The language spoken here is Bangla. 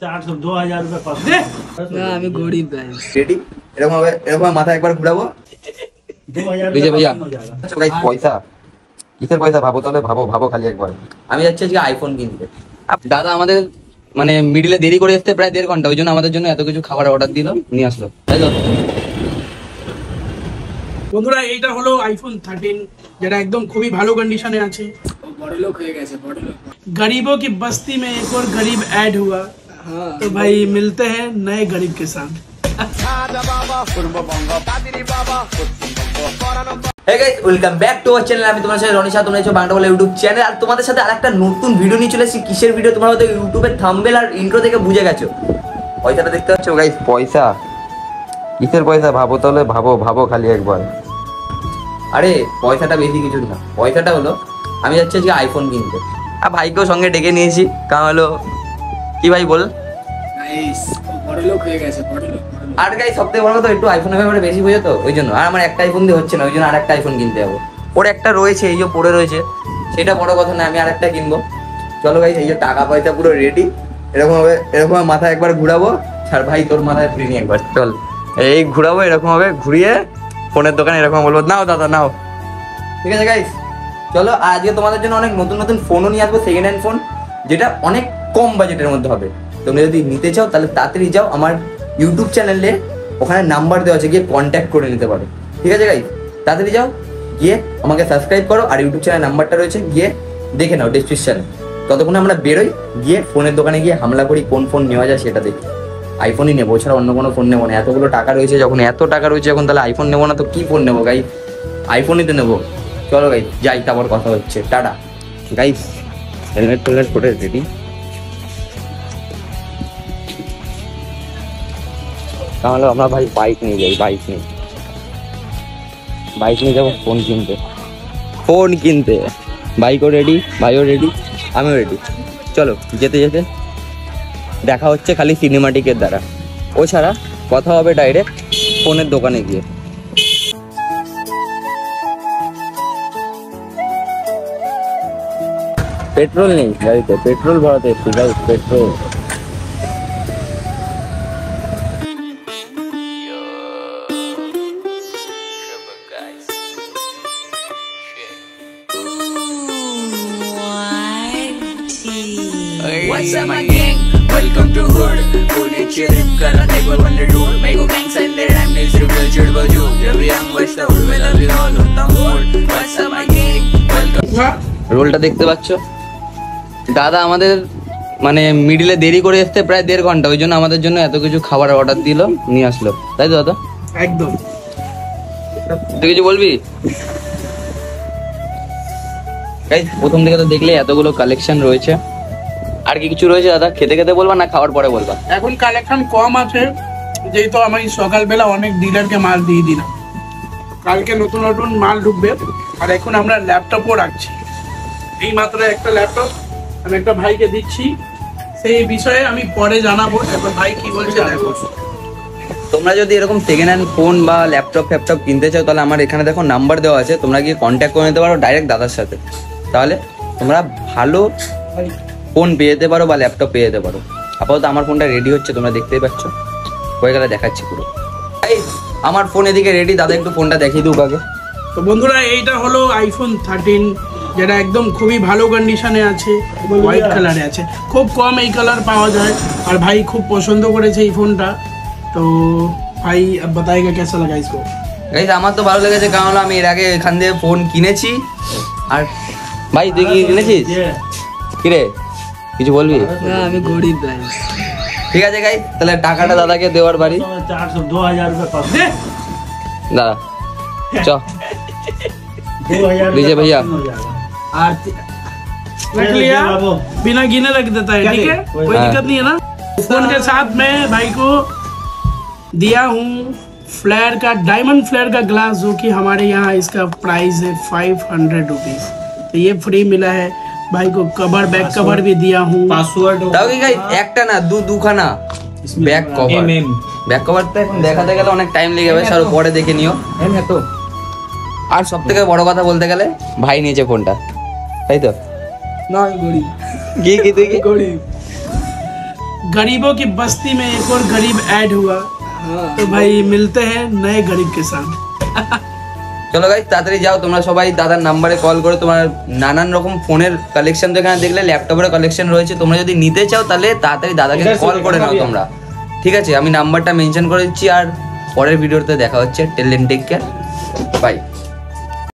400-2000 रुपए ना আমি গরিব ভাই রেডি এরকম মাথা একবার ঘুরাবো 2000 বিজয় ভাইয়া আচ্ছা গাইস পয়সা কিসের পয়সা ভাবো তাহলে ভাবো খালি একবার আমি যাচ্ছি আজকে আইফোন কিনতে দাদা আমাদের মানে মিডলে দেরি করে আসতে প্রায় 1.5 ঘন্টা ওই জন্য আমাদের জন্য এত কিছু খাবার অর্ডার দিল নিয়ে আসলো তাই তো বন্ধুরা এইটা হলো আইফোন 13 যেটা একদম খুবই ভালো কন্ডিশনে আছে বড় লোক হয়ে গেছে বড় লোক गरीबों की बस्ती में एक और गरीब ऐड हुआ तो भाई मिलते हैं नए गरीब के साथ Hey guys, welcome back to our channel. আমি তোমাদের সাথে রনিশা তোমরা আছো বাংলা বলে ইউটিউব চ্যানেল আর তোমাদের সাথে আরেকটা নতুন ভিডিও নিয়ে চলে এসেছি কিসের ভিডিও তোমরা হয়তো ইউটিউবের থাম্বনেল আর ইন্ট্রো দেখে বুঝে গেছো পয়সাটা দেখতে পাচ্ছ গাইস পয়সা কিসের পয়সা ভাবো তাহলে ভাবো খালি একবার আরে পয়সাটা বেশি কিছু না পয়সাটা হলো আমি যাচ্ছি আজকে আইফোন কিনতে আর ভাইকেও সঙ্গে ডেকে নিয়েছি কারণ হলো কি ভাই বল গাইস বড় লোক হয়ে গেছে বড় লোক আর গাইস সবথেকে বড় কথা একটু আইফোনের ব্যাপারে বেশি বোঝো তো ওই জন্য আর আমার একটা আইফোন দিয়ে হচ্ছে না ওই জন্য আরেকটা আইফোন কিনতে যাবো ওর একটা রয়েছে এই যে পড়ে রয়েছে সেটা বড় কথা না আমি আরেকটা কিনবো চলো গাইস এই যে টাকা পয়সা পুরো রেডি এরকম মাথা একবার ঘুরাবো আর ভাই তোর মাথায় ফ্রি নি একবার চল এই ঘুরাবো এরকম হবে ঘুরিয়ে ফোনের দোকানে এরকম বলবো নাও দাদা নাও ঠিক আছে গাইস চলো আজকে তোমাদের জন্য অনেক নতুন ফোনও নিয়ে আসবো সেকেন্ড হ্যান্ড ফোন যেটা অনেক কম বাজেটের মধ্যে হবে তোমরা যদি নিতে চাও তাহলে তাড়াতাড়ি যাও আমার ইউটিউব চ্যানেলে ওখানে নাম্বার দেওয়া আছে গিয়ে কন্ট্যাক্ট করে নিতে পারো ঠিক আছে গাইস তাড়াতাড়ি যাও গিয়ে আমাকে সাবস্ক্রাইব করো আর ইউটিউব চ্যানেল নাম্বারটা রয়েছে গিয়ে দেখে নাও ডেসক্রিপশনে ততক্ষণে আমরা বেরোই গিয়ে ফোনের দোকানে গিয়ে হামলা করি কোন ফোন নেওয়া যায় সেটা দেখি আইফোনই নেবো ছাড়া অন্য কোনো ফোন নেবো না এতগুলো টাকা রয়েছে যখন এত টাকা রয়েছে এখন তাহলে আইফোন নেবো না তো কি ফোন নেবো গাইস আইফোনই তো নেবো চলো গাইস যাই তারপর কথা হচ্ছে টাটা গাইস হেলমেট পরে রেডি তাহলে আমরা ভাই বাইক নিয়ে যাই বাইক নিয়ে যাবো ফোন কিনতে বাইকও রেডি ভাইও রেডি আমিও রেডি চলো যেতে দেখা হচ্ছে খালি সিনেমাটিকের দ্বারা ও ছাড়া কথা হবে ডাইরেক্ট ফোনের দোকানে গিয়ে পেট্রোল নেই গাড়িতে পেট্রোল ভরাতে এসছি guys petrol What's up my gang? Welcome to hood. Pune chillin' kara ek baar wonder do. Mego gang send their rhyme is real chud baju. Jab young was the hood with we all on the hood. What's up my gang? Welcome. রোলটা দেখতে পাচ্ছ দাদা আমাদের মানে মিডলে দেরি করে আসতে প্রায় 1.5 ঘন্টা ওই জন্য আমাদের জন্য এত কিছু খাবার অর্ডার দিল নিয়ে আসলো তাই তো দাদা একদম তুই কিছু বলবি গাইস প্রথম থেকে তো দেখলে এতগুলো কালেকশন রয়েছে আর কি কিছু রয়েছে দাদা খেতে বলবা না খাওয়ার পরে বলবা এখন কালেকশন কম আছে যেহেতু আমি সকালবেলা অনেক ডিলারকে মাল দিয়ে দিলাম কালকে নতুন মাল ঢুকবে আর এখন আমরা ল্যাপটপও রাখছি এই মাত্র একটা ল্যাপটপ আমি একটা ভাইকে দিচ্ছি সেই বিষয়ে আমি পরে জানাবো এখন ভাই কি বলছে দেখো তোমরা যদি এরকম সেকেন্ড হ্যান্ড ফোন বা ল্যাপটপ কিনতে চাও তাহলে আমার এখানে দেখো নাম্বার দেওয়া আছে তোমরা গিয়ে কন্ট্যাক্ট করে নিতে পারো ডাইরেক্ট দাদার সাথে তাহলে তোমরা ভালো ফোন পেয়ে যেতে পারো বা ল্যাপটপ পেয়ে যেতে পারো আপাতত আমার ফোনটা রেডি হচ্ছে তোমরা দেখতেই পাচ্ছ হয়ে গেলে দেখাচ্ছি পুরো আমার ফোন এদিকে রেডি দাদা একটু ফোনটা দেখিয়ে দিও আগে তো বন্ধুরা এইটা হলো আইফোন 13 যেটা একদম খুবই ভালো কন্ডিশনে আছে হোয়াইট কালারে আছে খুব কম এই কালার পাওয়া যায় আর ভাই খুব পছন্দ করেছে এই ফোনটা তো ভাই बताएगा कैसा लगा इसको গাইস আমার তো ভালো লেগেছে কারণ আমি এর আগে এখান থেকে ফোন কিনেছি আর ভাই তুই কি কিনেছিস কি রে কিছু বলবি না আমি গরিব ভাই ঠিক আছে গাইস তাহলে টাকাটা দাদাকে দেওয়ার বাড়ি 400-2000 रुपए দাদা চ 2000 लीजिए भैया रख लिया बिना गिने रख देता है ठीक है कोई दिक्कत नहीं है ना फोन के साथ मैं भाई को दिया हूँ फ्लेयर का डायमंड फ्लेयर का ग्लास जो कि हमारे यहाँ इसका प्राइस है 500 रुपीज तो ये फ्री मिला है भाई को कवर बैक कवर भी दिया हूँ पासवर्ड দাও কি গাইস একটা না দুখানা ব্যাক কভার তো এখন দেখাতে গেলে অনেক টাইম লেগে যাবে সব পরে দেখে নিও হ্যাঁ তো আর সবথেকে বড় কথা বলতে গেলে ভাই নিয়েছে ফোনটা তাই তো না গরিব কি তুই কি গরিব गरीबों की बस्ती में एक और गरीब ऐड हुआ। तो भाई मिलते हैं नए गरीब के साथ। চলো গাইস তাড়াতাড়ি যাও তোমরা সবাই দাদার নাম্বারে কল করে তোমার নানান রকম ফোনের কালেকশন তো এখানে দেখলে ল্যাপটপের কালেকশন রয়েছে, তোমরা যদি নিতে চাও তাহলে তাড়াতাড়ি দাদাকে কল করে নাও তোমরা, ঠিক আছে? আমি নাম্বারটা মেনশন করে দিচ্ছি। আর পরের ভিডিওতে দেখা হচ্ছে। Tell them take care, by.